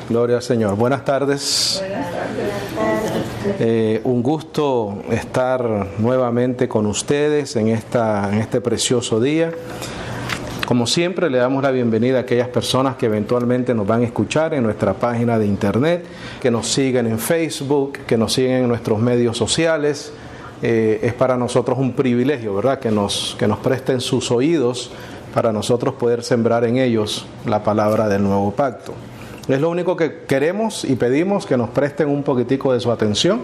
Gloria al Señor. Buenas tardes. Un gusto estar nuevamente con ustedes en este precioso día. Como siempre, le damos la bienvenida a aquellas personas que eventualmente nos van a escuchar en nuestra página de internet, que nos siguen en Facebook, que nos siguen en nuestros medios sociales. Es para nosotros un privilegio, ¿verdad?, que nos presten sus oídos para nosotros poder sembrar en ellos la palabra del nuevo pacto. Es lo único que queremos y pedimos, que nos presten un poquitico de su atención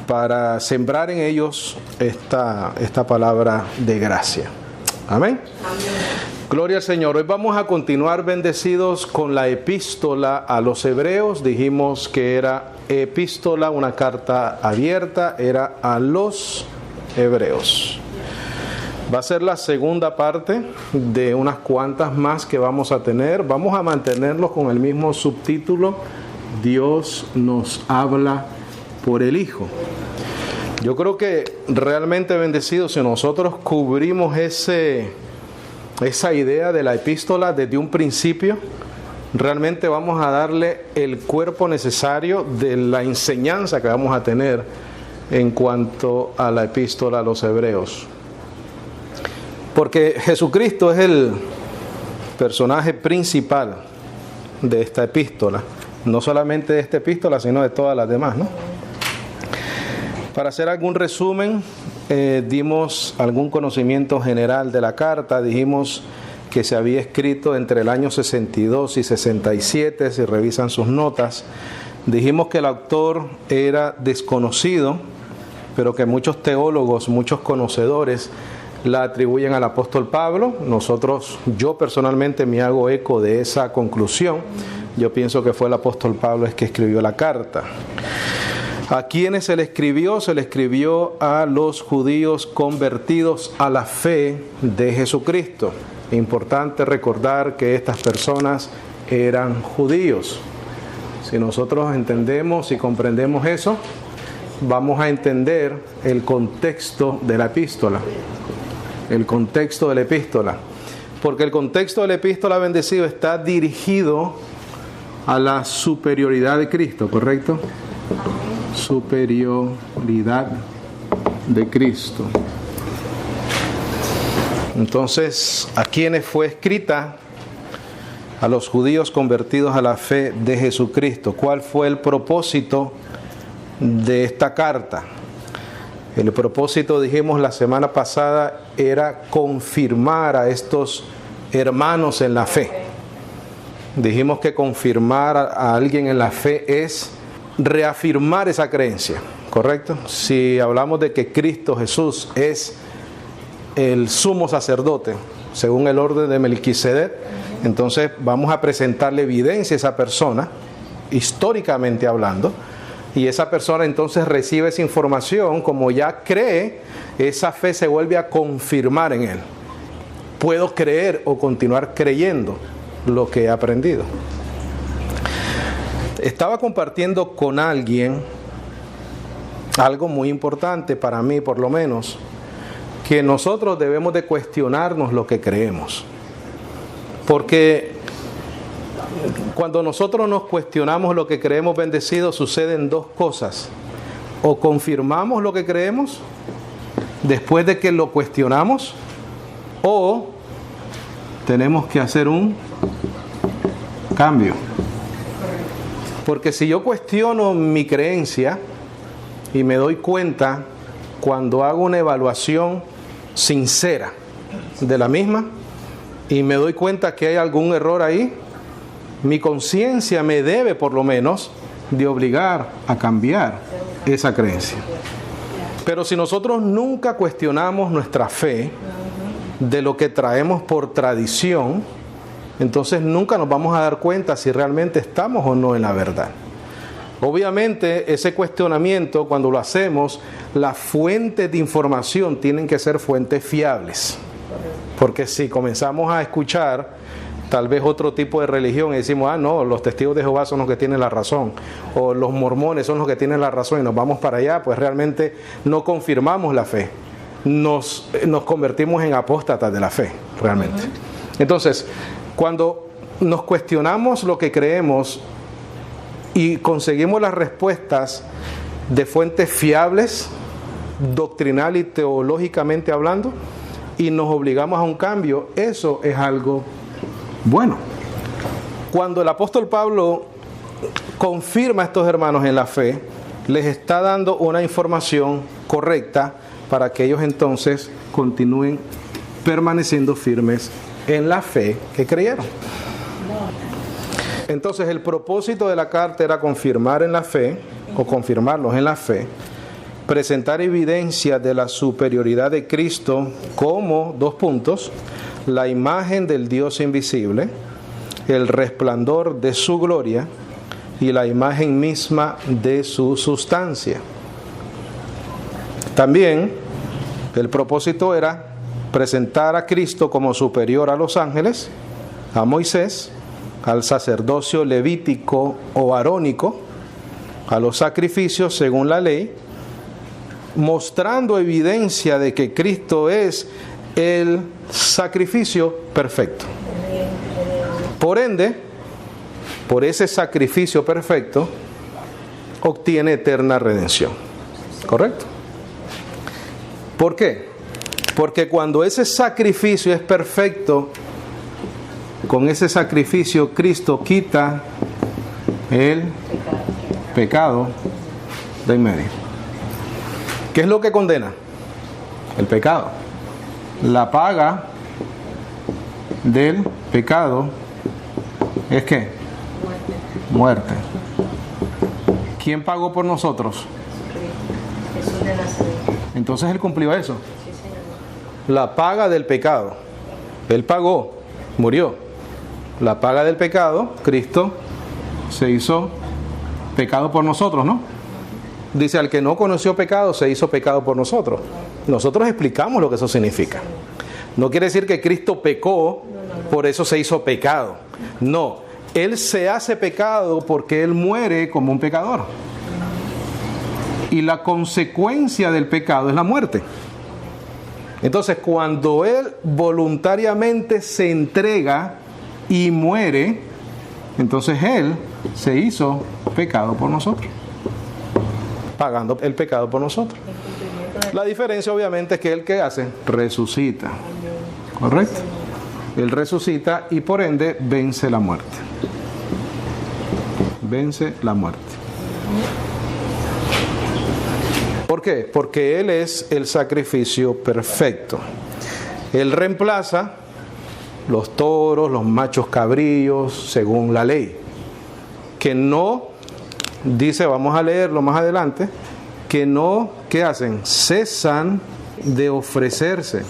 para sembrar en ellos esta palabra de gracia. Amén. Gloria al Señor. Hoy vamos a continuar bendecidos con la epístola a los hebreos. Dijimos que era epístola, una carta abierta, era a los hebreos. Va a ser la segunda parte de unas cuantas más que vamos a tener. Vamos a mantenerlos con el mismo subtítulo: Dios nos habla por el Hijo. Yo creo que realmente bendecidos, si nosotros cubrimos esa idea de la epístola desde un principio, realmente vamos a darle el cuerpo necesario de la enseñanza que vamos a tener en cuanto a la epístola a los hebreos. Porque Jesucristo es el personaje principal de esta epístola, no solamente de esta epístola, sino de todas las demás, ¿no? Para hacer algún resumen, dimos algún conocimiento general de la carta. Dijimos que se había escrito entre el año 62 y 67, si revisan sus notas. Dijimos que el autor era desconocido, pero que muchos teólogos, muchos conocedores, la atribuyen al apóstol Pablo. Yo personalmente me hago eco de esa conclusión. Yo pienso que fue el apóstol Pablo el que escribió la carta. ¿A quiénes se le escribió? Se le escribió a los judíos convertidos a la fe de Jesucristo. Importante recordar que estas personas eran judíos. Si nosotros entendemos y comprendemos eso, vamos a entender el contexto de la epístola. El contexto de la epístola. Porque el contexto de la epístola, bendecido, está dirigido a la superioridad de Cristo, ¿correcto? Superioridad de Cristo. Entonces, ¿a quiénes fue escrita? A los judíos convertidos a la fe de Jesucristo. ¿Cuál fue el propósito de esta carta? El propósito, dijimos la semana pasada, era confirmar a estos hermanos en la fe. Dijimos que confirmar a alguien en la fe es reafirmar esa creencia, ¿correcto? Si hablamos de que Cristo Jesús es el sumo sacerdote, según el orden de Melquisedec, entonces vamos a presentarle evidencia a esa persona, históricamente hablando, y esa persona entonces recibe esa información. Como ya cree, esa fe se vuelve a confirmar en él. Puedo creer o continuar creyendo lo que he aprendido. Estaba compartiendo con alguien algo muy importante para mí, por lo menos, que nosotros debemos de cuestionarnos lo que creemos. Porque cuando nosotros nos cuestionamos lo que creemos, bendecidos, suceden dos cosas. O confirmamos lo que creemos después de que lo cuestionamos, o tenemos que hacer un cambio. Porque si yo cuestiono mi creencia y me doy cuenta cuando hago una evaluación sincera de la misma y me doy cuenta que hay algún error ahí, mi conciencia me debe por lo menos de obligar a cambiar esa creencia. Pero si nosotros nunca cuestionamos nuestra fe de lo que traemos por tradición, entonces nunca nos vamos a dar cuenta si realmente estamos o no en la verdad. Obviamente ese cuestionamiento, cuando lo hacemos, las fuentes de información tienen que ser fuentes fiables. Porque si comenzamos a escuchar tal vez otro tipo de religión y decimos, no, los testigos de Jehová son los que tienen la razón, o los mormones son los que tienen la razón, y nos vamos para allá, pues realmente no confirmamos la fe. Nos convertimos en apóstatas de la fe, realmente. Entonces, cuando nos cuestionamos lo que creemos, y conseguimos las respuestas de fuentes fiables, doctrinal y teológicamente hablando, y nos obligamos a un cambio, eso es algo bueno. Cuando el apóstol Pablo confirma a estos hermanos en la fe, les está dando una información correcta para que ellos entonces continúen permaneciendo firmes en la fe que creyeron. Entonces el propósito de la carta era confirmar en la fe, o confirmarlos en la fe, presentar evidencia de la superioridad de Cristo como, 2 puntos, la imagen del Dios invisible, el resplandor de su gloria y la imagen misma de su sustancia. También el propósito era presentar a Cristo como superior a los ángeles, a Moisés, al sacerdocio levítico o arónico, a los sacrificios según la ley, mostrando evidencia de que Cristo es el sacrificio perfecto. Por ende, por ese sacrificio perfecto, obtiene eterna redención. ¿Correcto? ¿Por qué? Porque cuando ese sacrificio es perfecto, con ese sacrificio Cristo quita el pecado de en medio. ¿Qué es lo que condena? El pecado. La paga del pecado es ¿qué? Muerte. ¿Quién pagó por nosotros? Jesús de Nazaret. Entonces Él cumplió eso. Sí, Señor. La paga del pecado. Él pagó, murió. La paga del pecado, Cristo se hizo pecado por nosotros, ¿no? Dice, al que no conoció pecado, se hizo pecado por nosotros. Nosotros explicamos lo que eso significa. No quiere decir que Cristo pecó, por eso se hizo pecado. No, Él se hace pecado porque Él muere como un pecador. Y la consecuencia del pecado es la muerte. Entonces, cuando Él voluntariamente se entrega y muere, entonces Él se hizo pecado por nosotros, pagando el pecado por nosotros. La diferencia obviamente es que Él, ¿qué hace? Resucita. ¿Correcto? Él resucita y por ende vence la muerte. Vence la muerte. ¿Por qué? Porque Él es el sacrificio perfecto. Él reemplaza los toros, los machos cabríos, según la ley. Que no, dice, vamos a leerlo más adelante, que no, ¿qué hacen? Cesan de ofrecerse.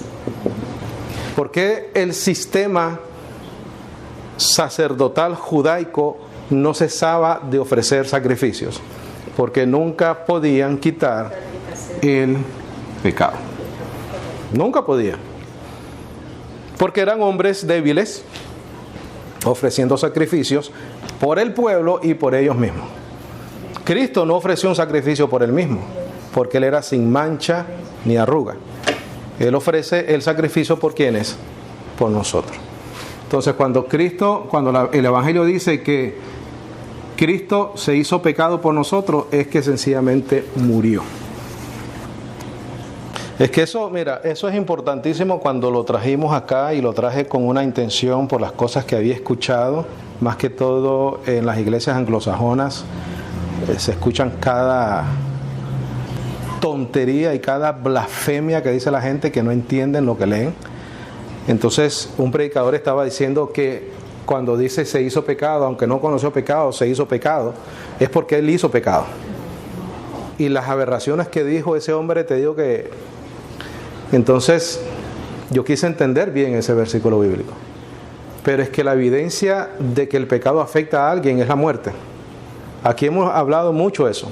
¿Por qué el sistema sacerdotal judaico no cesaba de ofrecer sacrificios? Porque nunca podían quitar el pecado. Nunca podían. Porque eran hombres débiles, ofreciendo sacrificios por el pueblo y por ellos mismos. Cristo no ofreció un sacrificio por él mismo, porque Él era sin mancha ni arruga. Él ofrece el sacrificio por ¿quiénes? Por nosotros. Entonces, cuando el Evangelio dice que Cristo se hizo pecado por nosotros, es que sencillamente murió. Es que eso, mira, eso es importantísimo cuando lo trajimos acá, y lo traje con una intención por las cosas que había escuchado, más que todo en las iglesias anglosajonas. Se escuchan cada tontería y cada blasfemia que dice la gente, que no entienden lo que leen. Entonces un predicador estaba diciendo que cuando dice se hizo pecado, aunque no conoció pecado, se hizo pecado, es porque Él hizo pecado. Y las aberraciones que dijo ese hombre, te digo que... Entonces yo quise entender bien ese versículo bíblico. Pero es que la evidencia de que el pecado afecta a alguien es la muerte. Aquí hemos hablado mucho de eso.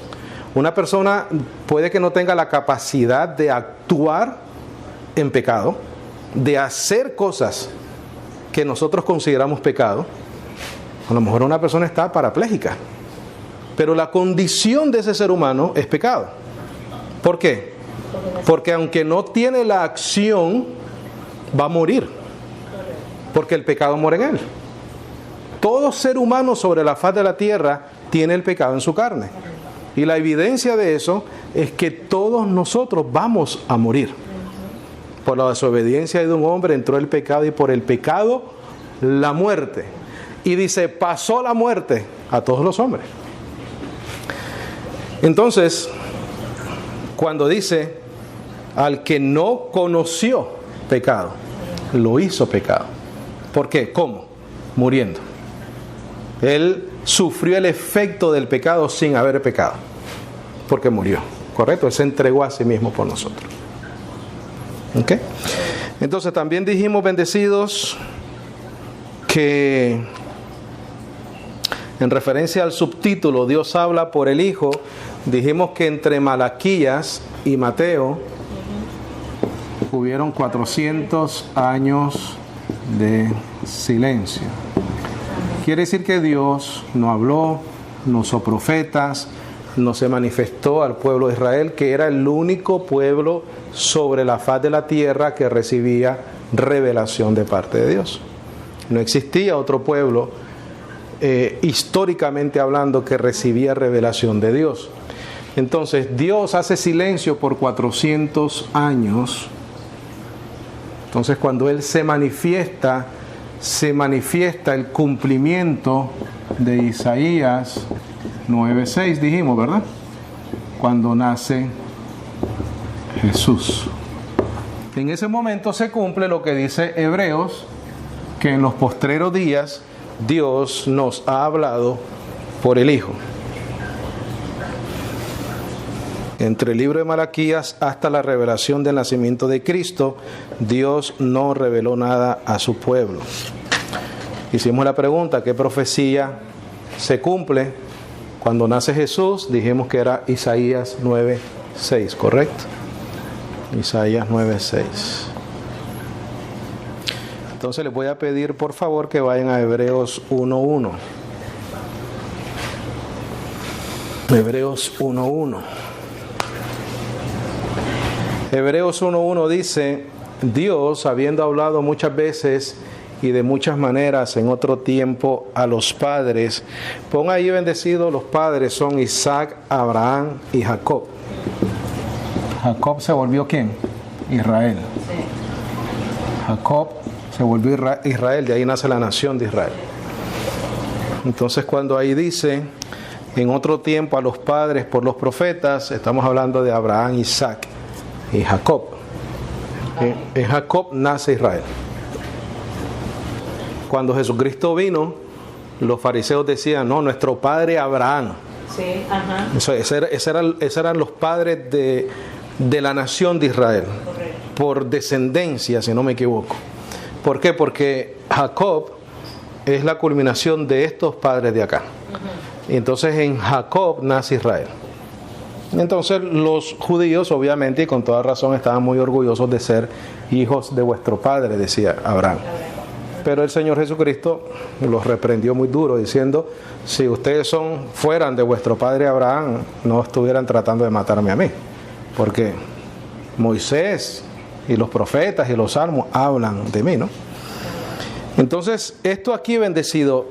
Una persona puede que no tenga la capacidad de actuar en pecado, de hacer cosas que nosotros consideramos pecado. A lo mejor una persona está parapléjica, pero la condición de ese ser humano es pecado. ¿Por qué? Porque aunque no tiene la acción, va a morir, porque el pecado muere en él. Todo ser humano sobre la faz de la tierra tiene el pecado en su carne. Y la evidencia de eso es que todos nosotros vamos a morir. Por la desobediencia de un hombre entró el pecado y por el pecado la muerte. Y dice, pasó la muerte a todos los hombres. Entonces, cuando dice, al que no conoció pecado, lo hizo pecado. ¿Por qué? ¿Cómo? Muriendo. Él sufrió el efecto del pecado sin haber pecado, porque murió, ¿correcto? Él se entregó a sí mismo por nosotros. ¿Ok? Entonces también dijimos, bendecidos, que en referencia al subtítulo, Dios habla por el Hijo, dijimos que entre Malaquías y Mateo hubieron 400 años de silencio. Quiere decir que Dios no habló, no usó profetas, no se manifestó al pueblo de Israel, que era el único pueblo sobre la faz de la tierra que recibía revelación de parte de Dios. No existía otro pueblo, históricamente hablando, que recibía revelación de Dios. Entonces, Dios hace silencio por 400 años. Entonces, cuando Él se manifiesta el cumplimiento de Isaías 9:6, dijimos, ¿verdad? Cuando nace Jesús. En ese momento se cumple lo que dice Hebreos, que en los postreros días Dios nos ha hablado por el Hijo. Entre el libro de Malaquías hasta la revelación del nacimiento de Cristo, Dios no reveló nada a su pueblo. Hicimos la pregunta, ¿qué profecía se cumple cuando nace Jesús? Dijimos que era Isaías 9:6, ¿correcto? Isaías 9:6. Entonces les voy a pedir por favor que vayan a Hebreos 1:1. Hebreos 1:1. Hebreos 1:1 dice, Dios, habiendo hablado muchas veces y de muchas maneras en otro tiempo a los padres, pon ahí bendecidos, los padres son Isaac, Abraham y Jacob. Jacob se volvió ¿quién? Israel. Jacob se volvió Israel, de ahí nace la nación de Israel. Entonces cuando ahí dice, en otro tiempo a los padres por los profetas, estamos hablando de Abraham, Isaac y Jacob. En Jacob nace Israel. Cuando Jesucristo vino, los fariseos decían, no, nuestro padre Abraham. Sí, ajá. Esos eran los padres de la nación de Israel. Correcto. Por descendencia, si no me equivoco. ¿Por qué? Porque Jacob es la culminación de estos padres de acá. Uh-huh. Y entonces en Jacob nace Israel. Entonces los judíos, obviamente, y con toda razón, estaban muy orgullosos de ser hijos de vuestro padre, decía Abraham. Pero el Señor Jesucristo los reprendió muy duro, diciendo, si ustedes fueran de vuestro padre Abraham, no estuvieran tratando de matarme a mí. Porque Moisés y los profetas y los salmos hablan de mí, ¿no? Entonces, esto aquí, bendecido,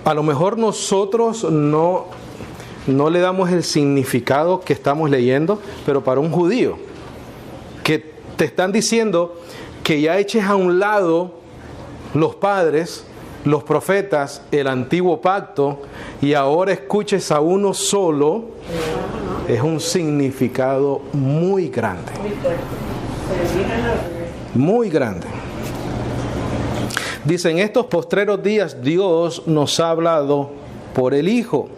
a lo mejor nosotros no le damos el significado que estamos leyendo, pero para un judío, que te están diciendo que ya eches a un lado los padres, los profetas, el antiguo pacto, y ahora escuches a uno solo, es un significado muy grande. Muy grande. Dice, en estos postreros días Dios nos ha hablado por el Hijo.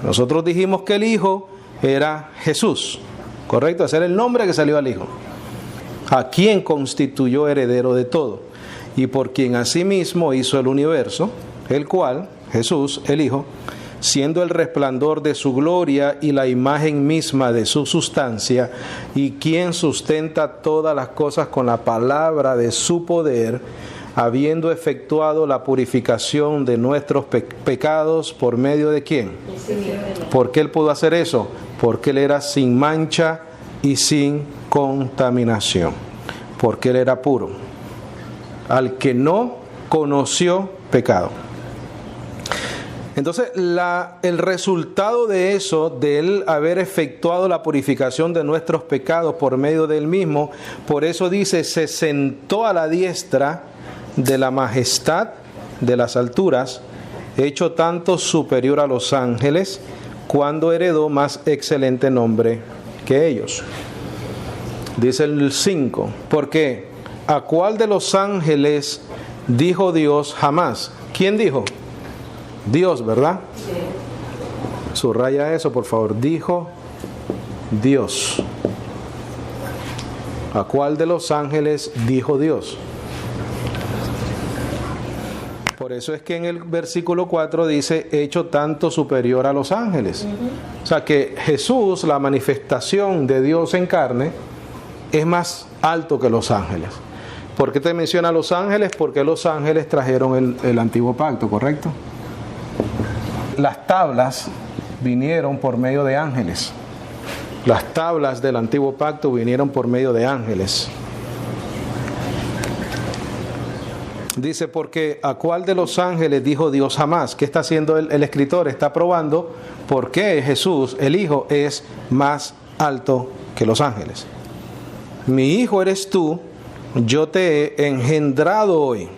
Nosotros dijimos que el Hijo era Jesús, ¿correcto? Ese era el nombre que salió al Hijo, a quien constituyó heredero de todo, y por quien asimismo hizo el universo, el cual, Jesús, el Hijo, siendo el resplandor de su gloria y la imagen misma de su sustancia, y quien sustenta todas las cosas con la palabra de su poder, habiendo efectuado la purificación de nuestros pecados, ¿por medio de quién? ¿Por qué Él pudo hacer eso? Porque Él era sin mancha y sin contaminación, porque Él era puro. Al que no conoció pecado. Entonces, el resultado de eso, de él haber efectuado la purificación de nuestros pecados por medio del mismo, por eso dice, se sentó a la diestra de la majestad de las alturas, hecho tanto superior a los ángeles, cuando heredó más excelente nombre que ellos. Dice el 5, porque ¿a cuál de los ángeles dijo Dios jamás? ¿Quién dijo? Dios, ¿verdad? Sí. Subraya eso, por favor. Dijo Dios. ¿A cuál de los ángeles dijo Dios? Por eso es que en el versículo 4 dice, hecho tanto superior a los ángeles. O sea que Jesús, la manifestación de Dios en carne, es más alto que los ángeles. ¿Por qué te menciona los ángeles? Porque los ángeles trajeron el antiguo pacto, ¿correcto? Las tablas vinieron por medio de ángeles. Las tablas del antiguo pacto vinieron por medio de ángeles. Dice, porque ¿a cuál de los ángeles dijo Dios jamás? ¿Qué está haciendo el escritor? Está probando por qué Jesús, el Hijo, es más alto que los ángeles. Mi hijo eres tú, yo te he engendrado hoy.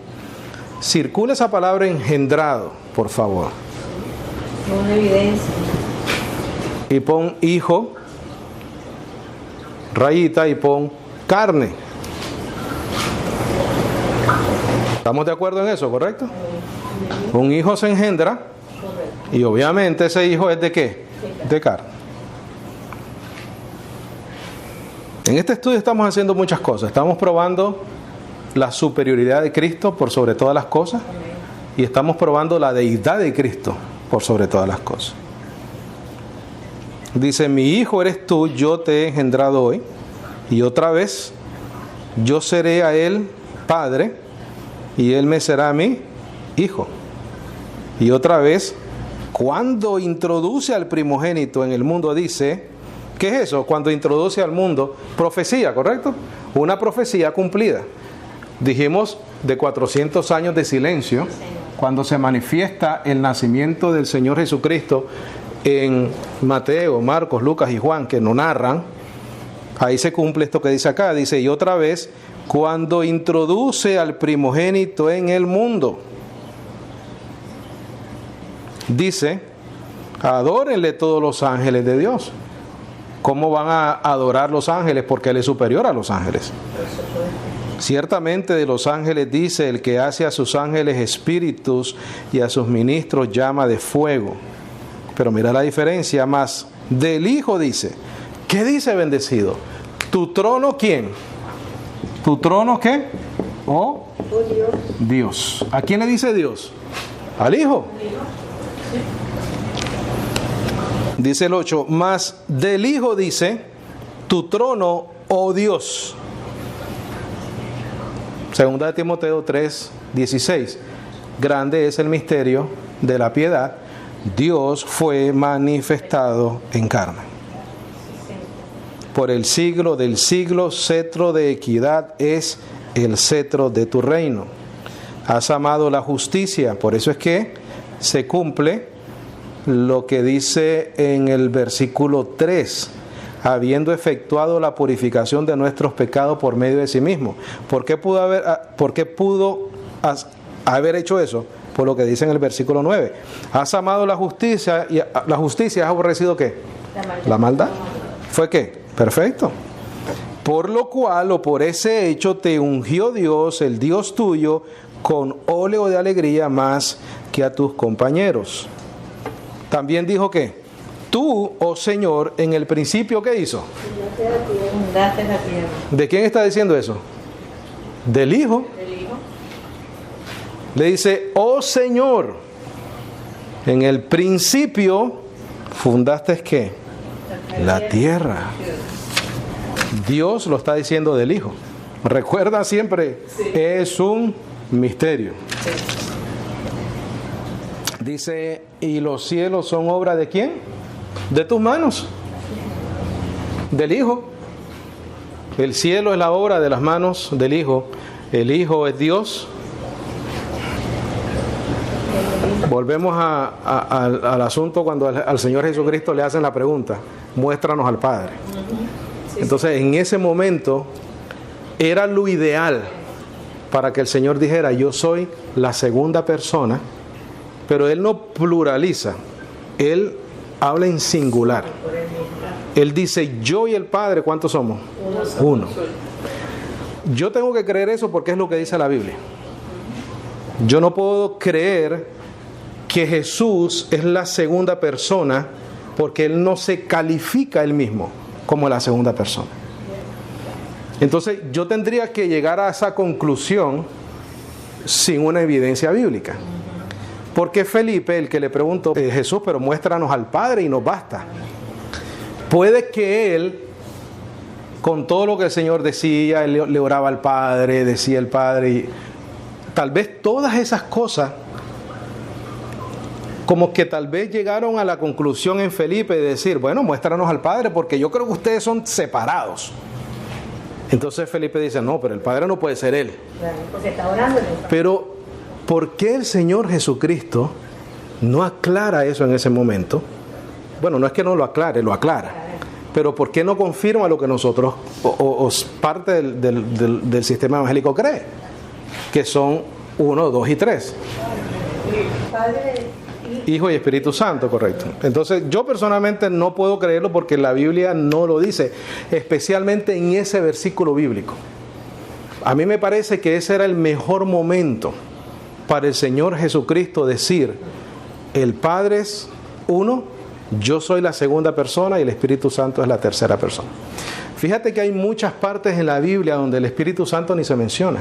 Circula esa palabra engendrado, por favor. Una evidencia. Y pon hijo, rayita, y pon carne. ¿Estamos de acuerdo en eso, correcto? Un hijo se engendra y obviamente ese hijo es de ¿qué? De carne. En este estudio estamos haciendo muchas cosas. Estamos probando la superioridad de Cristo por sobre todas las cosas y estamos probando la deidad de Cristo por sobre todas las cosas. Dice, mi hijo eres tú, yo te he engendrado hoy, y otra vez yo seré a él padre y él me será a mí hijo. Y otra vez, cuando introduce al primogénito en el mundo, dice, ¿qué es eso? Cuando introduce al mundo, profecía, ¿correcto? Una profecía cumplida. Dijimos de 400 años de silencio, cuando se manifiesta el nacimiento del Señor Jesucristo en Mateo, Marcos, Lucas y Juan, que no narran, ahí se cumple esto que dice acá. Dice, y otra vez, cuando introduce al primogénito en el mundo, dice, adórenle todos los ángeles de Dios. ¿Cómo van a adorar los ángeles? Porque Él es superior a los ángeles. Ciertamente de los ángeles dice, el que hace a sus ángeles espíritus y a sus ministros llama de fuego. Pero mira la diferencia, más del Hijo dice, ¿qué dice bendecido? ¿Tu trono quién? ¿Tu trono qué? ¿Oh? Dios. Dios. ¿A quién le dice Dios? Al Hijo. Dice el 8, más del Hijo dice, tu trono, oh Dios. Segunda de Timoteo 3, 16. Grande es el misterio de la piedad. Dios fue manifestado en carne. Por el siglo del siglo, cetro de equidad es el cetro de tu reino. Has amado la justicia, por eso es que se cumple lo que dice en el versículo 3, habiendo efectuado la purificación de nuestros pecados por medio de sí mismo. ¿Por qué pudo haber hecho eso? Por lo que dice en el versículo 9. Has amado la justicia y la justicia has aborrecido ¿qué? La maldad. ¿Fue qué? Perfecto. Por lo cual o por ese hecho te ungió Dios, el Dios tuyo, con óleo de alegría más que a tus compañeros. También dijo que tú, oh Señor, en el principio, ¿qué hizo? Fundaste la tierra. ¿De quién está diciendo eso? Del Hijo. Del Hijo. Le dice, oh Señor, en el principio fundaste ¿qué? La tierra. Dios lo está diciendo del Hijo. Recuerda siempre, sí. Es un misterio. Sí. Dice, ¿y los cielos son obra de quién? De tus manos. Del Hijo. El cielo es la obra de las manos del Hijo. El Hijo es Dios. Volvemos al asunto cuando al Señor Jesucristo le hacen la pregunta, muéstranos al Padre. Entonces, en ese momento era lo ideal para que el Señor dijera, yo soy la segunda persona, pero Él no pluraliza, Él habla en singular. Él dice, yo y el Padre, ¿cuántos somos? Uno. Yo tengo que creer eso porque es lo que dice la Biblia. Yo no puedo creer que Jesús es la segunda persona porque Él no se califica Él mismo como la segunda persona. Entonces yo tendría que llegar a esa conclusión sin una evidencia bíblica. Porque Felipe, el que le preguntó, Jesús, pero muéstranos al Padre y nos basta. Puede que él, con todo lo que el Señor decía, él le oraba al Padre, decía el Padre, y tal vez todas esas cosas, como que tal vez llegaron a la conclusión en Felipe de decir, bueno, muéstranos al Padre, porque yo creo que ustedes son separados. Entonces Felipe dice, no, pero el Padre no puede ser Él. Claro, porque está orando. Pero, ¿por qué el Señor Jesucristo no aclara eso en ese momento? Bueno, no es que no lo aclare, lo aclara. Pero ¿por qué no confirma lo que nosotros, o parte del sistema evangélico cree? Que son 1, 2 y 3. Padre, Hijo y Espíritu Santo, correcto. Entonces yo personalmente no puedo creerlo porque la Biblia no lo dice, especialmente en ese versículo bíblico. A mí me parece que ese era el mejor momento para el Señor Jesucristo decir, el Padre es uno, yo soy la segunda persona y el Espíritu Santo es la tercera persona. Fíjate que hay muchas partes en la Biblia donde el Espíritu Santo ni se menciona.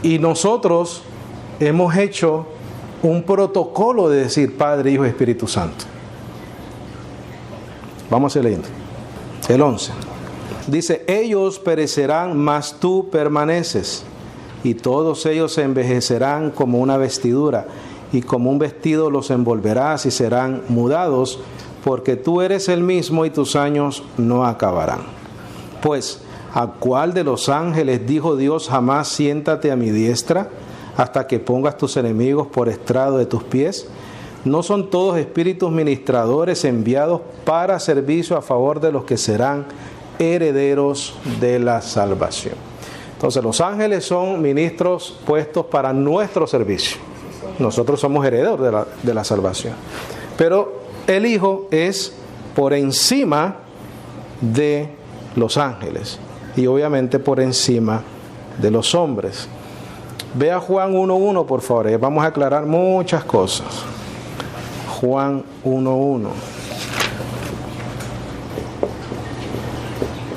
Y nosotros hemos hecho un protocolo de decir Padre, Hijo y Espíritu Santo. Vamos a ir leyendo. El 11. Dice, ellos perecerán, mas tú permaneces. Y todos ellos se envejecerán como una vestidura. Y como un vestido los envolverás y serán mudados. Porque tú eres el mismo y tus años no acabarán. Pues, ¿a cuál de los ángeles dijo Dios jamás siéntate a mi diestra? Hasta que pongas tus enemigos por estrado de tus pies. ¿No son todos espíritus ministradores enviados para servicio a favor de los que serán herederos de la salvación? Entonces los ángeles son ministros puestos para nuestro servicio. Nosotros somos herederos de la salvación. Pero el Hijo es por encima de los ángeles y obviamente por encima de los hombres. Ve a Juan 1.1, por favor. Vamos a aclarar muchas cosas. Juan 1.1.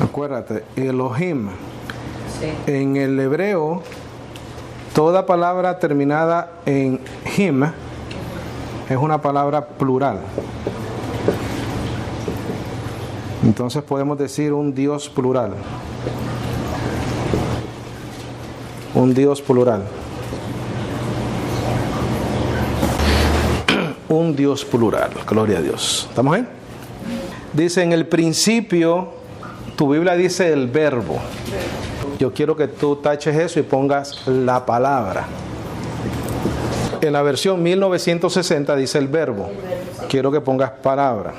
Acuérdate, Elohim. Sí. En el hebreo, toda palabra terminada en him es una palabra plural. Entonces podemos decir un Dios plural. Un Dios plural. Un Dios plural. Gloria a Dios. ¿Estamos ahí? Dice en el principio, tu Biblia dice el verbo. Yo quiero que tú taches eso y pongas la palabra. En la versión 1960 dice el verbo. Quiero que pongas palabra.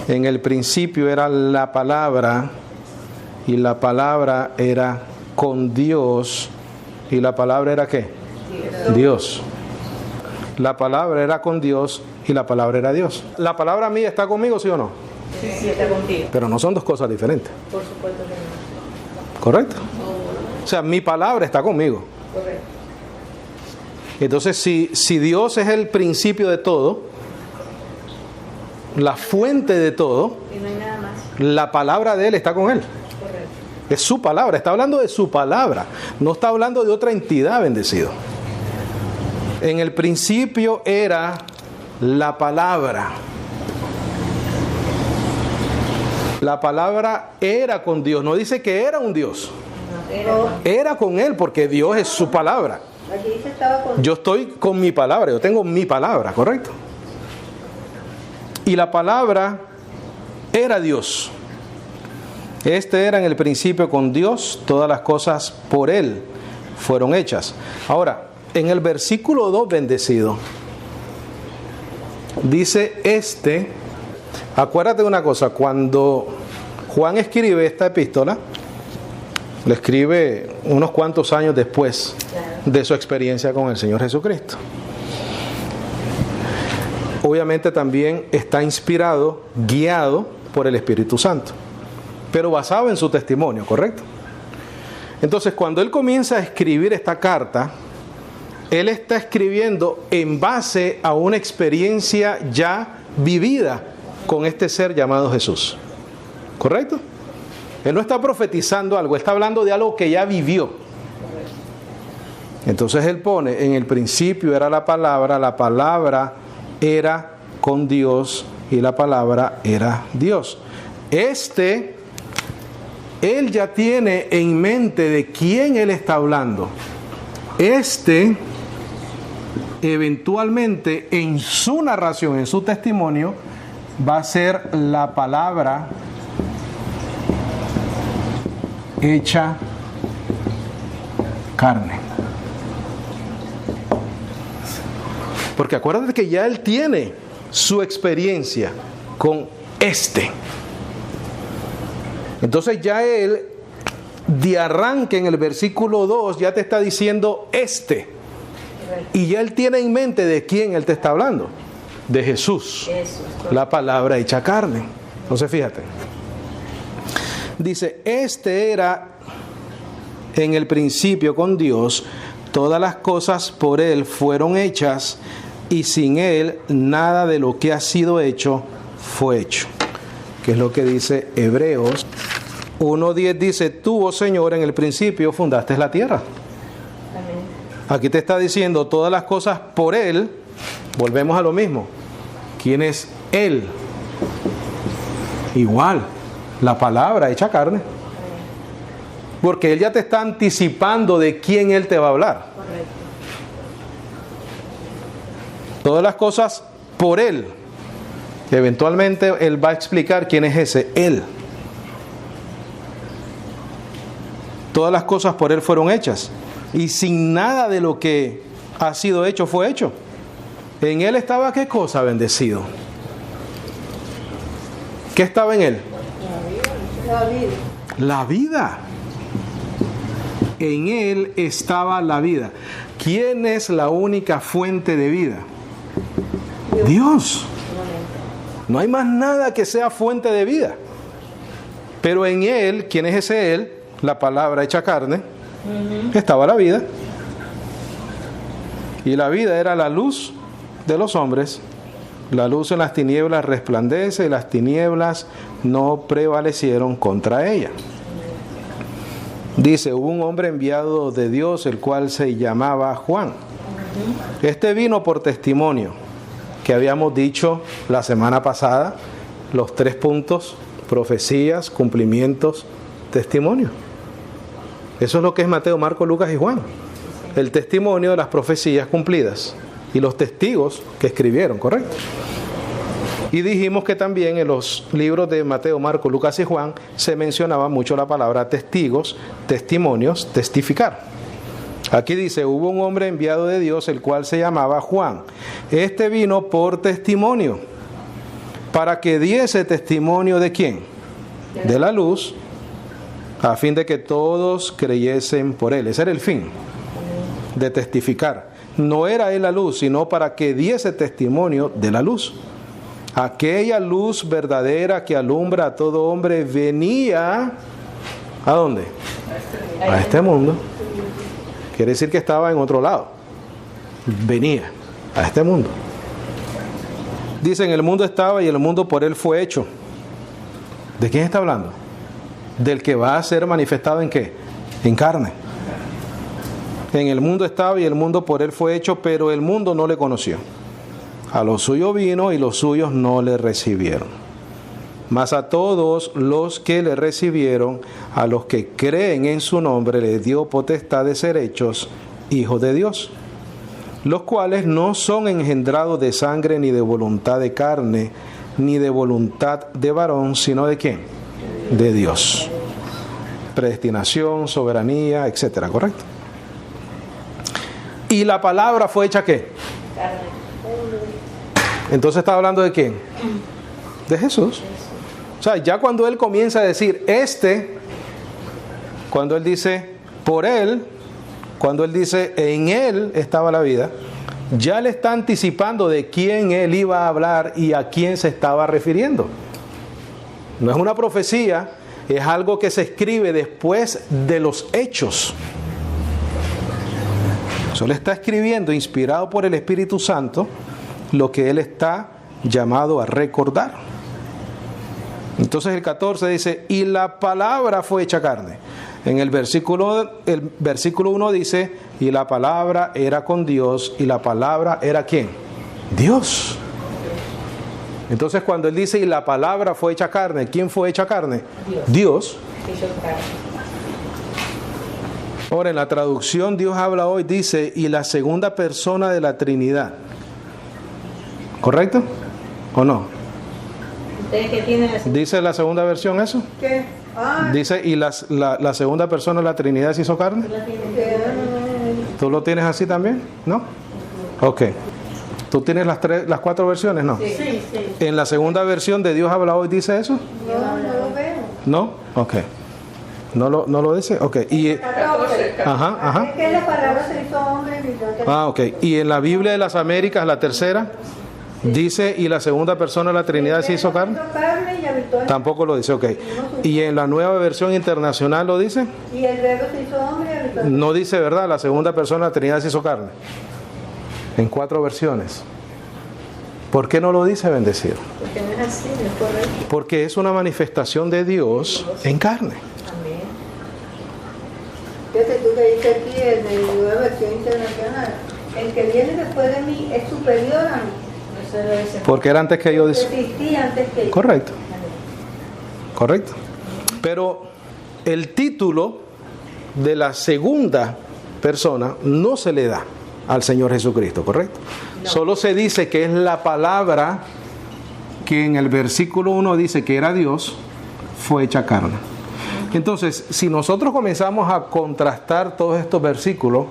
En el principio era la palabra y la palabra era con Dios. ¿Y la palabra era qué? Dios. La palabra era con Dios y la palabra era Dios. ¿La palabra mía está conmigo, sí o no? Sí, está contigo. Pero no son dos cosas diferentes. Por supuesto que no. ¿Correcto? O sea, mi palabra está conmigo. Correcto. Entonces, si Dios es el principio de todo, la fuente de todo, Y no hay nada más. la palabra de Él está con Él. Correcto. Es su palabra, está hablando de su palabra, no está hablando de otra entidad, bendecido. En el principio era la palabra. La palabra era con Dios, no dice que era un Dios. Era con Él porque Dios es su palabra. Aquí dice estaba con. Yo estoy con mi palabra, yo tengo mi palabra, ¿correcto? Y la palabra era Dios. Este era en el principio con Dios, todas las cosas por Él fueron hechas. Ahora, en el versículo 2, bendecido, dice acuérdate de una cosa, cuando Juan escribe esta epístola, la escribe unos cuantos años después de su experiencia con el Señor Jesucristo. Obviamente también está inspirado, guiado por el Espíritu Santo, pero basado en su testimonio, ¿correcto? Entonces, cuando él comienza a escribir esta carta, él está escribiendo en base a una experiencia ya vivida con este ser llamado Jesús, ¿correcto? Él no está profetizando algo, está hablando de algo que ya vivió. Entonces él pone, en el principio era la palabra era con Dios y la palabra era Dios. Él ya tiene en mente de quién él está hablando. Eventualmente en su narración, en su testimonio, va a ser la palabra hecha carne. Porque acuérdate que ya él tiene su experiencia con Entonces ya él, de arranque en el versículo 2, ya te está diciendo Y ya él tiene en mente de quién él te está hablando. De Jesús, la palabra hecha carne. Entonces fíjate. Dice, era en el principio con Dios, todas las cosas por él fueron hechas, y sin él nada de lo que ha sido hecho fue hecho. Que es lo que dice Hebreos 1:10, dice, tú, oh Señor, en el principio fundaste la tierra. Amén. Aquí te está diciendo todas las cosas por él. Volvemos a lo mismo. ¿Quién es él? Igual, la palabra hecha carne. Porque él ya te está anticipando de quién él te va a hablar. Correcto. Todas las cosas por él. Eventualmente él va a explicar quién es ese él. Todas las cosas por él fueron hechas. Y sin nada de lo que ha sido hecho fue hecho. En él estaba ¿qué cosa, bendecido? ¿Qué estaba en él? La vida. La vida. En él estaba la vida. ¿Quién es la única fuente de vida? Dios. No hay más nada que sea fuente de vida. Pero en él, ¿quién es ese él? La palabra hecha carne. Estaba la vida. Y la vida era la luz de los hombres. La luz en las tinieblas resplandece y las tinieblas no prevalecieron contra ella. Dice, hubo un hombre enviado de Dios, el cual se llamaba Juan. Este vino por testimonio, que habíamos dicho la semana pasada, los 3 puntos, profecías, cumplimientos, testimonio. Eso es lo que es Mateo, Marcos, Lucas y Juan. El testimonio de las profecías cumplidas y los testigos que escribieron, ¿correcto? Y dijimos que también en los libros de Mateo, Marcos, Lucas y Juan se mencionaba mucho la palabra testigos, testimonios, testificar. Aquí dice, hubo un hombre enviado de Dios, el cual se llamaba Juan. Este vino por testimonio, para que diese testimonio ¿de quién? De la luz, a fin de que todos creyesen por él. Ese era el fin, de testificar. No era él la luz, sino para que diese testimonio de la luz. Aquella luz verdadera que alumbra a todo hombre venía, ¿a dónde? A este mundo. Quiere decir que estaba en otro lado. Venía a este mundo. Dice, en el mundo estaba y el mundo por él fue hecho. ¿De quién está hablando? Del que va a ser manifestado ¿en qué? En carne. En el mundo estaba y el mundo por él fue hecho, pero el mundo no le conoció. A lo suyo vino y los suyos no le recibieron. Mas a todos los que le recibieron, a los que creen en su nombre, les dio potestad de ser hechos hijos de Dios, los cuales no son engendrados de sangre, ni de voluntad de carne, ni de voluntad de varón, sino ¿de quién? De Dios. Predestinación, soberanía, etcétera, ¿correcto? Y la palabra fue hecha ¿qué? Carne. Entonces está hablando de quién? De Jesús. O sea, ya cuando él comienza a decir cuando él dice por él, cuando él dice en él estaba la vida, ya le está anticipando de quién él iba a hablar y a quién se estaba refiriendo. No es una profecía, es algo que se escribe después de los hechos. Eso le está escribiendo, inspirado por el Espíritu Santo, lo que él está llamado a recordar. Entonces el 14 dice, y la palabra fue hecha carne. En el versículo 1 dice, y la palabra era con Dios, y la palabra era ¿quién? Dios. Entonces cuando él dice, y la palabra fue hecha carne, ¿quién fue hecha carne? Dios. Ahora en la traducción Dios habla hoy, dice, y la segunda persona de la Trinidad. ¿Correcto? ¿O no? ¿Ustedes qué tienen así? ¿Dice la segunda versión eso? ¿Qué? Dice, y la segunda persona de la Trinidad se hizo carne. ¿Tú lo tienes así también? ¿No? Ok. ¿Tú tienes las 4 versiones? No. Sí, sí. ¿En la segunda versión de Dios habla hoy dice eso? No lo veo. ¿No? Ok. ¿No lo dice? Ok. Y, ajá. Es que la palabra se hizo hombre y vivió. Ok. ¿Y en la Biblia de las Américas, la tercera, dice, y la segunda persona de la Trinidad se hizo carne? Tampoco lo dice, ok. ¿Y en la nueva versión internacional lo dice? Y el verbo se hizo hombre y habitó. No dice, ¿verdad? La segunda persona de la Trinidad se hizo carne. En 4 versiones. ¿Por qué no lo dice, bendecido? Porque no es así, no es correcto. Porque es una manifestación de Dios en carne. Amén. Fíjate tú que dice aquí el de la nueva versión internacional. El que viene después de mí es superior a mí. Eso lo dice. Porque era antes que yo. Existía antes que yo. Correcto. Correcto. Pero el título de la segunda persona no se le da al Señor Jesucristo, ¿correcto? No. Solo se dice que es la palabra que en el versículo 1 dice que era Dios, fue hecha carne. Entonces, si nosotros comenzamos a contrastar todos estos versículos,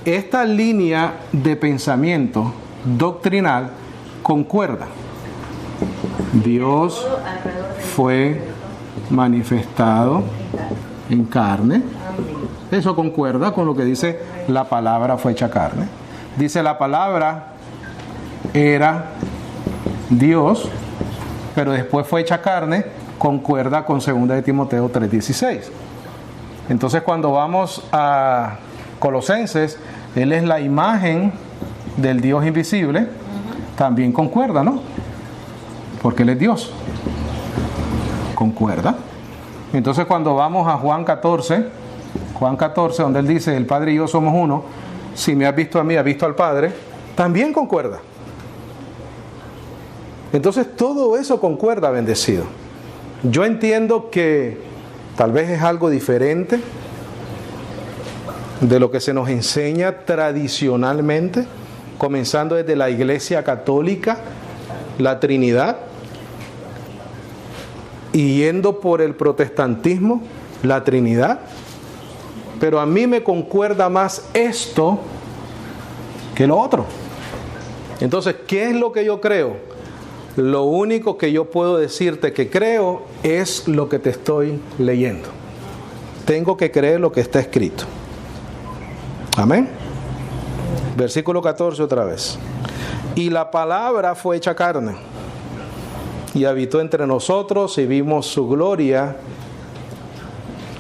esta línea de pensamiento doctrinal concuerda. Dios fue manifestado en carne. Eso concuerda con lo que dice la palabra fue hecha carne. Dice la palabra era Dios, pero después fue hecha carne, concuerda con 2 de Timoteo 3:16. Entonces cuando vamos a Colosenses, Él es la imagen del Dios invisible, también concuerda, ¿no? Porque Él es Dios. Concuerda. Entonces cuando vamos a Juan 14, donde Él dice, el Padre y yo somos uno, si me has visto a mí, has visto al Padre, también concuerda. Entonces todo eso concuerda, bendecido. Yo entiendo que tal vez es algo diferente de lo que se nos enseña tradicionalmente, comenzando desde la Iglesia Católica, la Trinidad, y yendo por el protestantismo, la Trinidad. Pero a mí me concuerda más esto que lo otro. Entonces, ¿qué es lo que yo creo? Lo único que yo puedo decirte que creo es lo que te estoy leyendo. Tengo que creer lo que está escrito. Amén. Versículo 14 otra vez. Y la palabra fue hecha carne y habitó entre nosotros y vimos su gloria,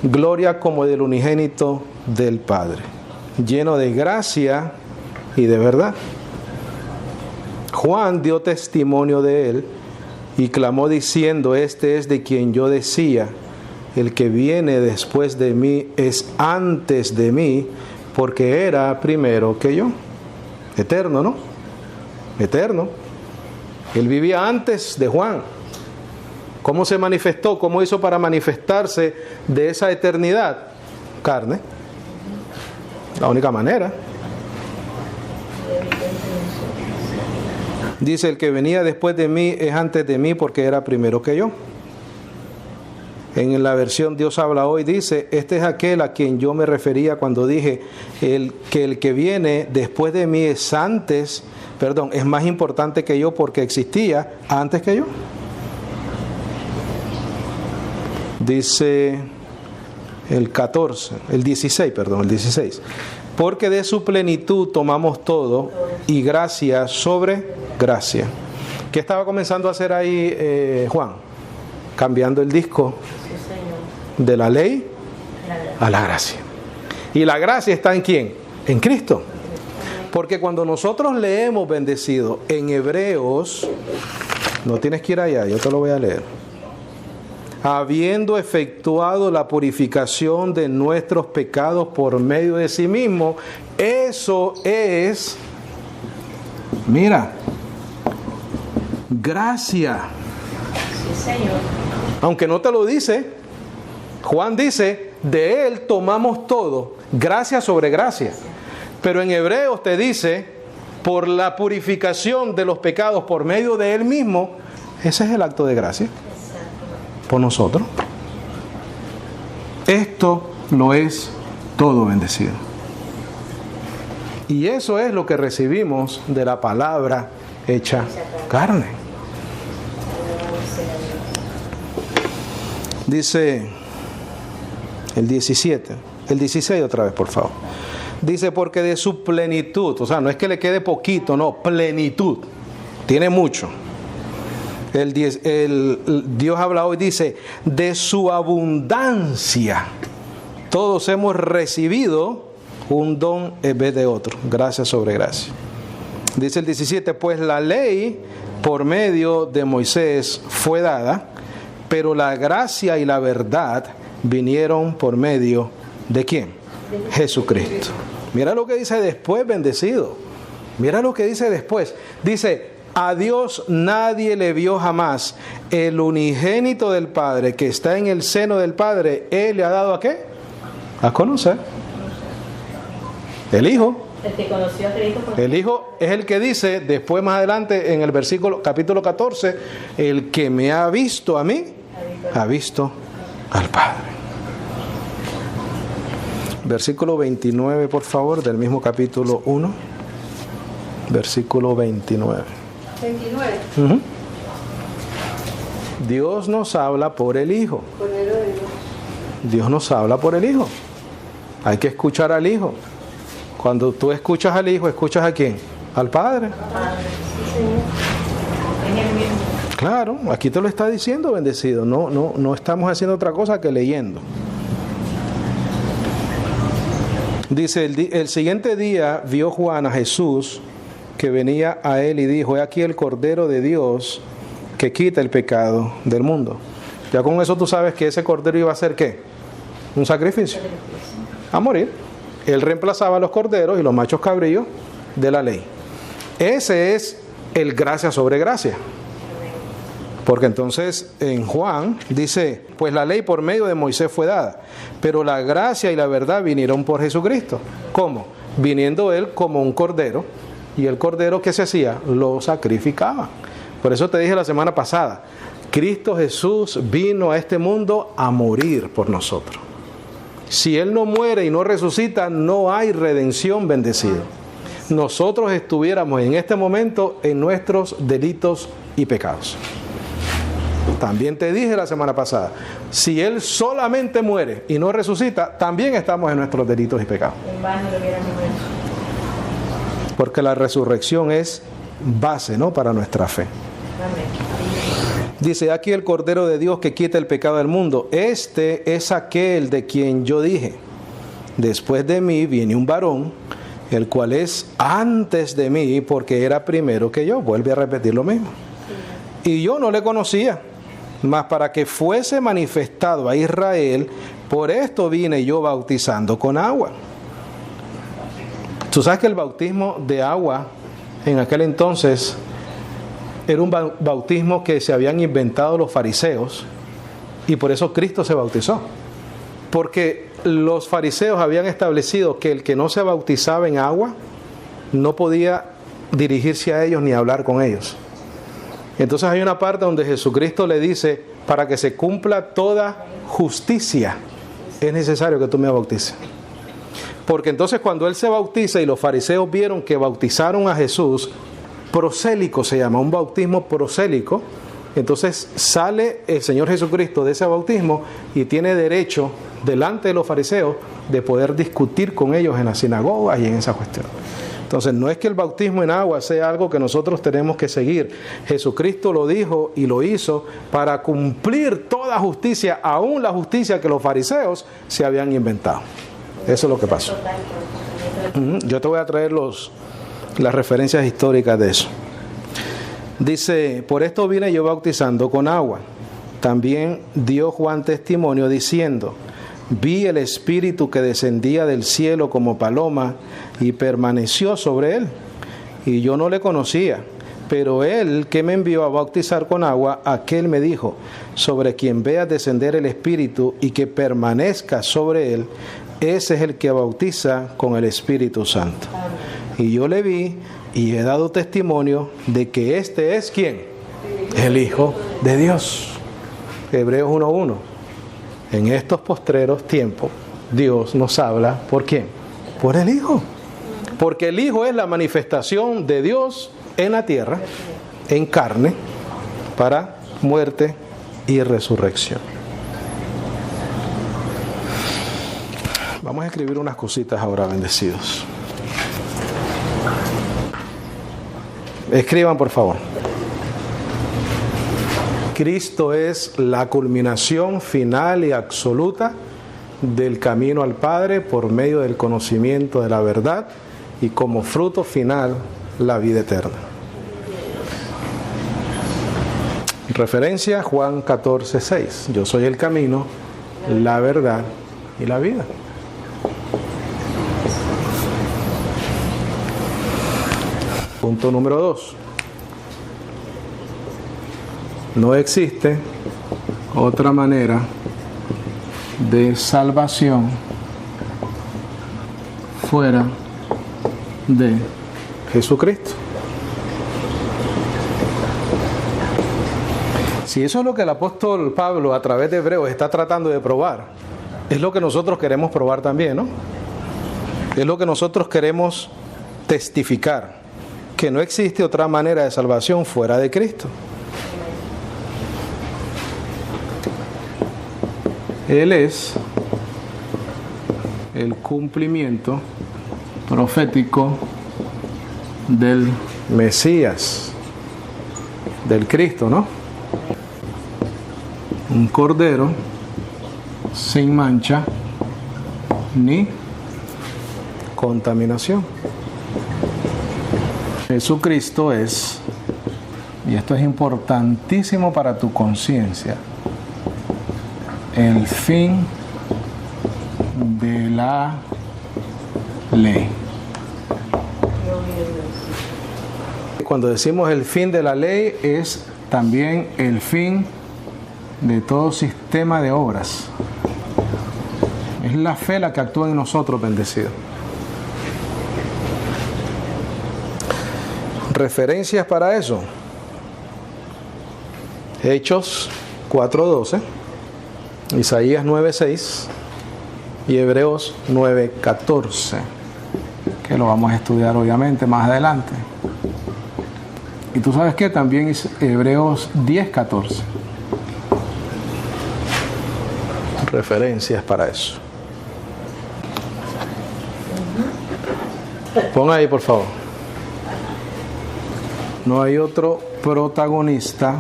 gloria como del unigénito del Padre, lleno de gracia y de verdad. Juan dio testimonio de él y clamó diciendo, este es de quien yo decía, el que viene después de mí es antes de mí, porque era primero que yo. Eterno, ¿no? Eterno. Él vivía antes de Juan. ¿Cómo se manifestó? ¿Cómo hizo para manifestarse de esa eternidad? Carne. La única manera. Dice, el que venía después de mí es antes de mí porque era primero que yo. En la versión Dios habla hoy dice, este es aquel a quien yo me refería cuando dije el que viene después de mí es más importante que yo porque existía antes que yo. Dice el 16. Porque de su plenitud tomamos todo y gracia sobre gracia. ¿Qué estaba comenzando a hacer ahí Juan? Cambiando el disco de la ley a la gracia. ¿Y la gracia está en quién? En Cristo. Porque cuando nosotros leemos bendecido en Hebreos, no tienes que ir allá, yo te lo voy a leer. Habiendo efectuado la purificación de nuestros pecados por medio de sí mismo, eso es, mira, gracia. Sí, Señor. Aunque no te lo dice, Juan dice, de él tomamos todo, gracia sobre gracia. Pero en Hebreos te dice, por la purificación de los pecados por medio de él mismo, ese es el acto de gracia. Por nosotros. Esto lo es todo bendecido. Y eso es lo que recibimos de la palabra hecha carne. Dice el 17, el 16 otra vez, por favor. Dice, porque de su plenitud, o sea, no es que le quede poquito, no, plenitud. Tiene mucho. Dios habla hoy, dice, de su abundancia todos hemos recibido un don en vez de otro, gracia sobre gracia. Dice el 17, pues la ley por medio de Moisés fue dada, pero la gracia y la verdad vinieron por medio de ¿quién? Jesucristo. Mira lo que dice después, bendecido. Mira lo que dice después. Dice, a Dios nadie le vio jamás. El unigénito del Padre que está en el seno del Padre, Él le ha dado ¿a qué? A conocer. El Hijo. El que conoció a Cristo. El Hijo es el que dice, después más adelante en el capítulo 14, el que me ha visto a mí, ha visto al Padre. Versículo 29, por favor, del mismo capítulo 1. Versículo 29. 29. Uh-huh. Dios nos habla por el Hijo. Cordero de Dios. Dios nos habla por el Hijo. Hay que escuchar al Hijo. Cuando tú escuchas al Hijo, ¿escuchas a quién? Al Padre. Sí, Señor. Es el mismo. Claro, aquí te lo está diciendo, bendecido. No estamos haciendo otra cosa que leyendo. Dice, el siguiente día vio Juan a Jesús que venía a él y dijo, he aquí el Cordero de Dios que quita el pecado del mundo. Ya con eso tú sabes que ese Cordero iba a ser ¿qué? Un sacrificio. A morir. Él reemplazaba a los corderos y los machos cabríos de la ley. Ese es el gracia sobre gracia. Porque entonces en Juan dice, pues la ley por medio de Moisés fue dada, pero la gracia y la verdad vinieron por Jesucristo. ¿Cómo? Viniendo él como un cordero, y el cordero ¿qué se hacía? Lo sacrificaba. Por eso te dije la semana pasada, Cristo Jesús vino a este mundo a morir por nosotros. Si Él no muere y no resucita, no hay redención, bendecido. Nosotros estuviéramos en este momento en nuestros delitos y pecados. También te dije la semana pasada, si Él solamente muere y no resucita, también estamos en nuestros delitos y pecados. En vano lo hubiéramos hecho. Porque la resurrección es base, ¿no?, para nuestra fe. Amén. Dice, aquí el Cordero de Dios que quita el pecado del mundo. Este es aquel de quien yo dije, después de mí viene un varón, el cual es antes de mí, porque era primero que yo. Vuelve a repetir lo mismo. Y yo no le conocía, mas para que fuese manifestado a Israel, por esto vine yo bautizando con agua. Tú sabes que el bautismo de agua en aquel entonces era un bautismo que se habían inventado los fariseos, y por eso Cristo se bautizó. Porque los fariseos habían establecido que el que no se bautizaba en agua no podía dirigirse a ellos ni hablar con ellos. Entonces hay una parte donde Jesucristo le dice, para que se cumpla toda justicia, es necesario que tú me bautices. Porque entonces cuando él se bautiza y los fariseos vieron que bautizaron a Jesús, prosélico se llama, un bautismo prosélico, entonces sale el Señor Jesucristo de ese bautismo y tiene derecho delante de los fariseos de poder discutir con ellos en la sinagoga y en esa cuestión. Entonces no es que el bautismo en agua sea algo que nosotros tenemos que seguir. Jesucristo lo dijo y lo hizo para cumplir toda justicia, aún la justicia que los fariseos se habían inventado. Eso es lo que pasó. Yo te voy a traer las referencias históricas de eso. Dice, por esto vine yo bautizando con agua. También dio Juan testimonio diciendo, vi el Espíritu que descendía del cielo como paloma y permaneció sobre él. Y yo no le conocía, pero él que me envió a bautizar con agua, aquel me dijo, sobre quien veas descender el Espíritu y que permanezca sobre él, ese es el que bautiza con el Espíritu Santo. Y yo le vi y he dado testimonio de que este es ¿quién? El Hijo de Dios. Hebreos 1:1. En estos postreros tiempos, Dios nos habla, ¿por quién? Por el Hijo. Porque el Hijo es la manifestación de Dios en la tierra, en carne, para muerte y resurrección. Vamos a escribir unas cositas ahora, bendecidos. Escriban, por favor. Cristo es la culminación final y absoluta del camino al Padre por medio del conocimiento de la verdad y como fruto final la vida eterna. Referencia Juan 14:6. Yo soy el camino, la verdad y la vida. Punto número 2. No existe otra manera de salvación fuera de Jesucristo. Si eso es lo que el apóstol Pablo a través de Hebreos está tratando de probar, es lo que nosotros queremos probar también, ¿no? Es lo que nosotros queremos testificar, que no existe otra manera de salvación fuera de Cristo. Él es el cumplimiento profético del Mesías, del Cristo, ¿no? Un cordero sin mancha ni contaminación. Jesucristo es, y esto es importantísimo para tu conciencia, el fin de la ley. Cuando decimos el fin de la ley, es también el fin de todo sistema de obras. Es la fe la que actúa en nosotros, bendecidos. Referencias para eso. Hechos 4:12, Isaías 9:6 y Hebreos 9:14, que lo vamos a estudiar obviamente más adelante. Y tú sabes que también es Hebreos 10:14. Referencias para eso. Pon ahí, por favor. No hay otro protagonista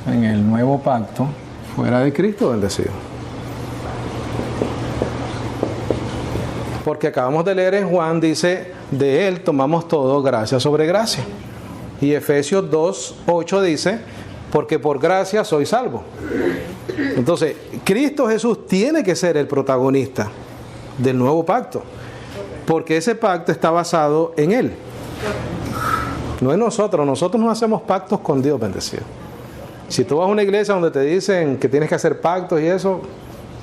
en el nuevo pacto fuera de Cristo bendecido. Porque acabamos de leer en Juan, dice, de él tomamos todo gracia sobre gracia. Y Efesios 2:8 dice, porque por gracia soy salvo. Entonces, Cristo Jesús tiene que ser el protagonista del nuevo pacto, porque ese pacto está basado en él. No es nosotros no hacemos pactos con Dios, bendecido. Si tú vas a una iglesia donde te dicen que tienes que hacer pactos y eso,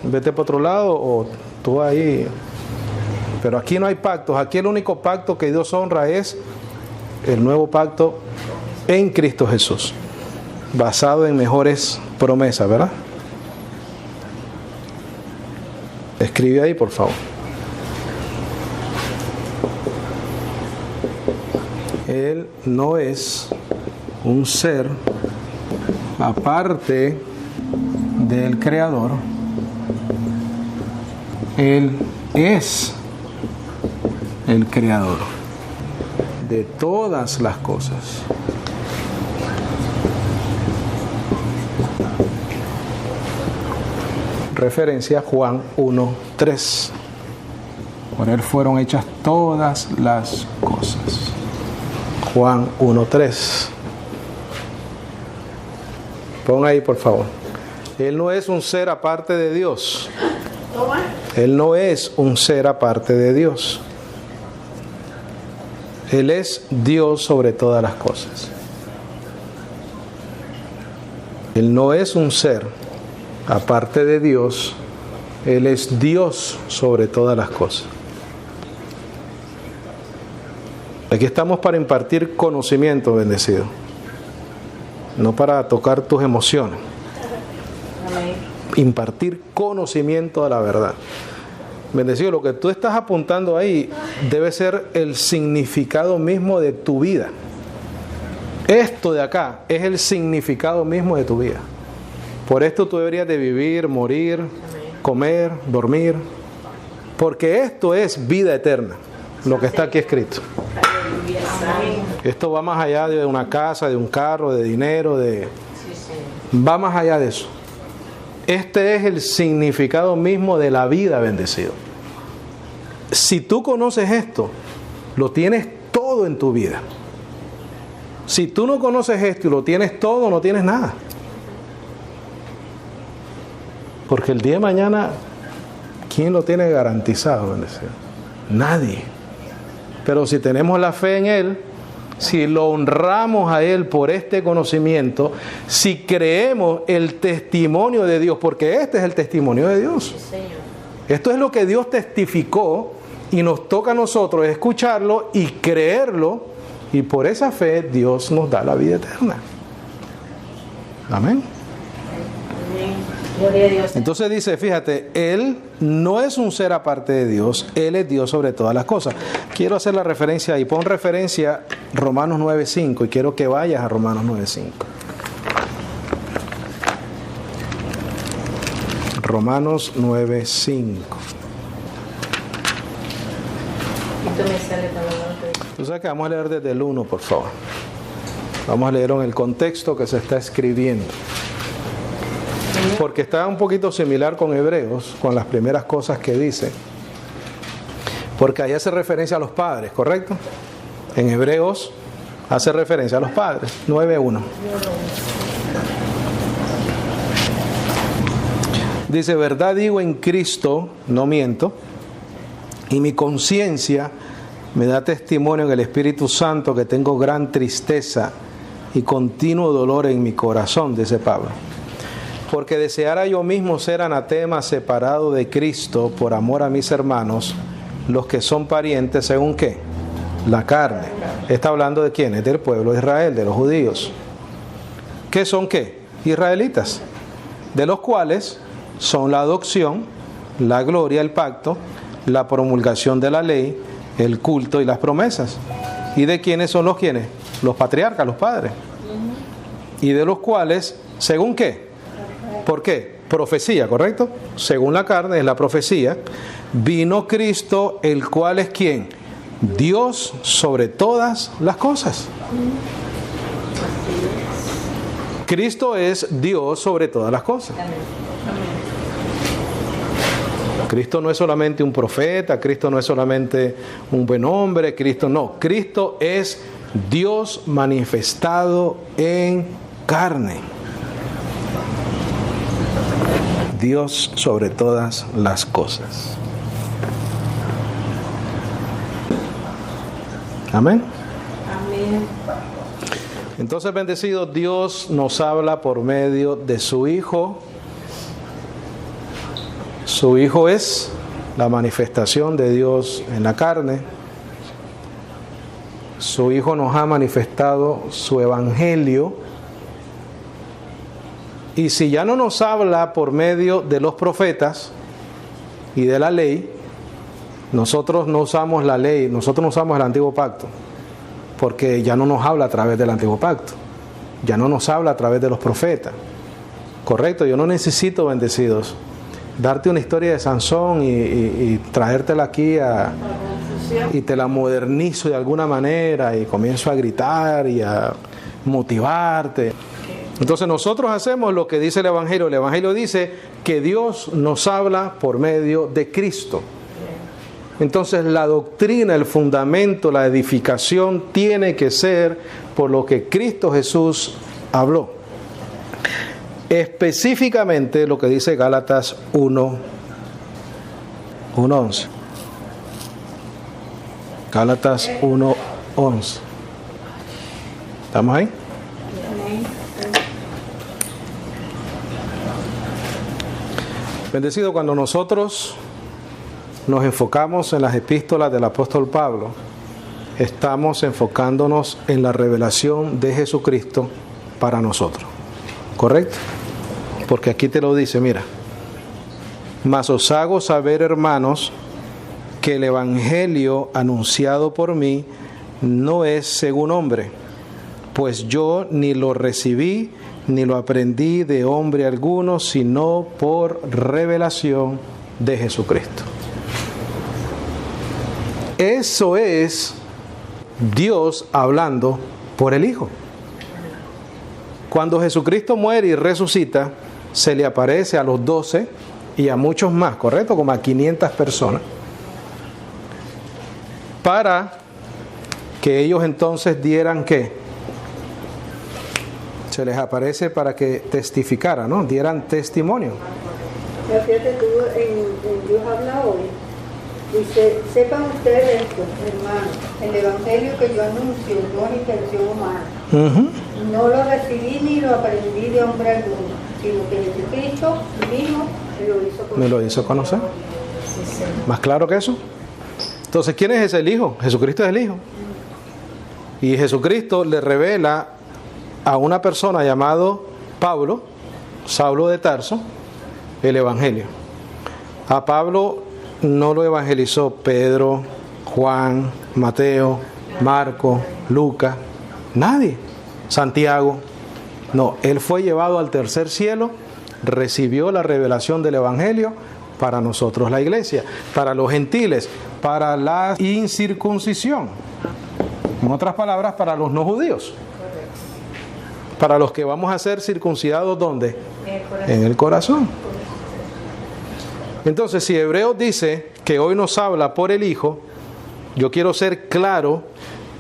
vete por otro lado o tú ahí. Pero aquí no hay pactos, aquí el único pacto que Dios honra es el nuevo pacto en Cristo Jesús, basado en mejores promesa, ¿verdad? Escribe ahí, por favor. Él no es un ser aparte del Creador. Él es el Creador de todas las cosas. Referencia a Juan 1:3. Por él fueron hechas todas las cosas. Juan 1:3. Pon ahí, por favor. Él no es un ser aparte de Dios. Él no es un ser aparte de Dios. Él es Dios sobre todas las cosas. Él no es un ser aparte de Dios. Él es Dios sobre todas las cosas. Aquí estamos para impartir conocimiento, bendecido. No para tocar tus emociones. Impartir conocimiento de la verdad. Bendecido, lo que tú estás apuntando ahí debe ser el significado mismo de tu vida. Esto de acá es el significado mismo de tu vida. Por esto tú deberías de vivir, morir, comer, dormir. Porque esto es vida eterna, lo que está aquí escrito. Esto va más allá de una casa, de un carro, de dinero, va más allá de eso. Este es el significado mismo de la vida, bendecido. Si tú conoces esto, lo tienes todo en tu vida. Si tú no conoces esto y lo tienes todo, no tienes nada. Porque el día de mañana, ¿quién lo tiene garantizado, bendecido? Nadie. Pero si tenemos la fe en Él, si lo honramos a Él por este conocimiento, si creemos el testimonio de Dios, porque este es el testimonio de Dios. Esto es lo que Dios testificó y nos toca a nosotros escucharlo y creerlo, y por esa fe Dios nos da la vida eterna. Amén. Gloria a Dios. Entonces dice, fíjate, Él no es un ser aparte de Dios, Él es Dios sobre todas las cosas. Quiero hacer la referencia ahí, pon referencia Romanos 9:5 y quiero que vayas a Romanos 9:5. Romanos 9:5. Entonces acá vamos a leer desde el 1, por favor. Vamos a leer en el contexto que se está escribiendo. Porque está un poquito similar con Hebreos, con las primeras cosas que dice. Porque ahí hace referencia a los padres, ¿correcto? En Hebreos hace referencia a los padres. 9:1. Dice, verdad digo en Cristo, no miento, y mi conciencia me da testimonio en el Espíritu Santo que tengo gran tristeza y continuo dolor en mi corazón, dice Pablo. Porque deseara yo mismo ser anatema, separado de Cristo por amor a mis hermanos, los que son parientes según ¿qué? La carne. Está hablando de quiénes, del pueblo de Israel, de los judíos. ¿Qué son qué? Israelitas, de los cuales son la adopción, la gloria, el pacto, la promulgación de la ley, el culto y las promesas. ¿Y de quiénes son los quiénes? Los patriarcas, los padres. Y de los cuales, ¿según qué? ¿Por qué? Profecía, ¿correcto? Según la carne es la profecía. Vino Cristo, el cual es ¿quién? Dios sobre todas las cosas. Cristo es Dios sobre todas las cosas. Cristo no es solamente un profeta, Cristo no es solamente un buen hombre, Cristo no. Cristo es Dios manifestado en carne. Dios sobre todas las cosas. Amén. Amén. Entonces, bendecido, Dios nos habla por medio de su Hijo. Su Hijo es la manifestación de Dios en la carne. Su Hijo nos ha manifestado su Evangelio. Y si ya no nos habla por medio de los profetas y de la ley, nosotros no usamos la ley, nosotros no usamos el antiguo pacto, porque ya no nos habla a través del antiguo pacto, ya no nos habla a través de los profetas. Correcto, yo no necesito, bendecidos, darte una historia de Sansón y traértela aquí y te la modernizo de alguna manera y comienzo a gritar y a motivarte. Entonces nosotros hacemos lo que dice el Evangelio. El Evangelio dice que Dios nos habla por medio de Cristo. Entonces la doctrina, el fundamento, la edificación tiene que ser por lo que Cristo Jesús habló. Específicamente lo que dice Gálatas 1:11. Gálatas 1:11. ¿Estamos ahí? Bendecido, cuando nosotros nos enfocamos en las epístolas del apóstol Pablo, estamos enfocándonos en la revelación de Jesucristo para nosotros. ¿Correcto? Porque aquí te lo dice, mira. Mas os hago saber, hermanos, que el evangelio anunciado por mí no es según hombre, pues yo ni lo recibí ni lo aprendí de hombre alguno, sino por revelación de Jesucristo. Eso es Dios hablando por el Hijo. Cuando Jesucristo muere y resucita, se le aparece a los 12 y a muchos más, ¿correcto? Como a 500 personas. Para que ellos entonces dieran ¿qué? Se les aparece para que testificaran, ¿no? Dieran testimonio. Ya fíjate tú, en Dios habla hoy. Dice, sepan ustedes esto, hermanos, el evangelio que yo anuncio no es intención humana. No lo recibí ni lo aprendí de hombre alguno, sino que Jesucristo mismo me lo hizo conocer. ¿Más claro que eso? Entonces, ¿quién es el Hijo? Jesucristo es el Hijo. Y Jesucristo le revela a una persona llamado Pablo, Saulo de Tarso, el evangelio. A Pablo no lo evangelizó Pedro, Juan, Mateo, Marco, Lucas, nadie, Santiago. No, él fue llevado al tercer cielo, recibió la revelación del evangelio para nosotros, la iglesia, para los gentiles, para la incircuncisión. En otras palabras, para los no judíos. Para los que vamos a ser circuncidados, ¿dónde? En el corazón. Entonces, si Hebreos dice que hoy nos habla por el Hijo, yo quiero ser claro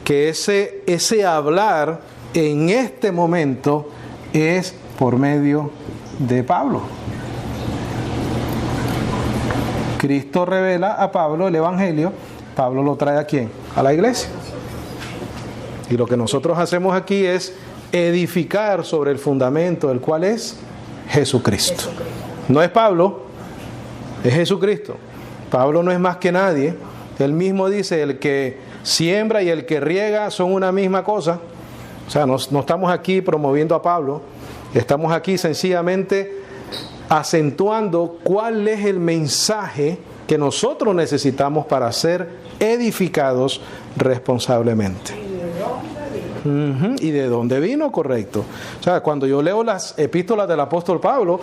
que ese hablar en este momento es por medio de Pablo. Cristo revela a Pablo el Evangelio, Pablo lo trae ¿a quién? A la iglesia. Y lo que nosotros hacemos aquí es edificar sobre el fundamento, el cual es Jesucristo. No es Pablo, es Jesucristo. Pablo no es más que nadie. Él mismo dice, el que siembra y el que riega son una misma cosa. O sea, no estamos aquí promoviendo a Pablo, estamos aquí sencillamente acentuando cuál es el mensaje que nosotros necesitamos para ser edificados responsablemente. ¿Y de dónde vino? Correcto. O sea, cuando yo leo las epístolas del apóstol Pablo,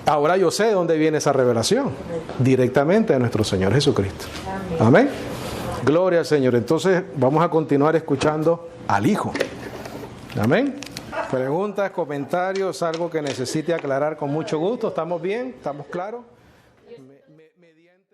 ahora yo sé de dónde viene esa revelación. Directamente de nuestro Señor Jesucristo. Amén. Gloria al Señor. Entonces vamos a continuar escuchando al Hijo. Amén. Preguntas, comentarios, algo que necesite aclarar con mucho gusto. ¿Estamos bien? ¿Estamos claros? Mediante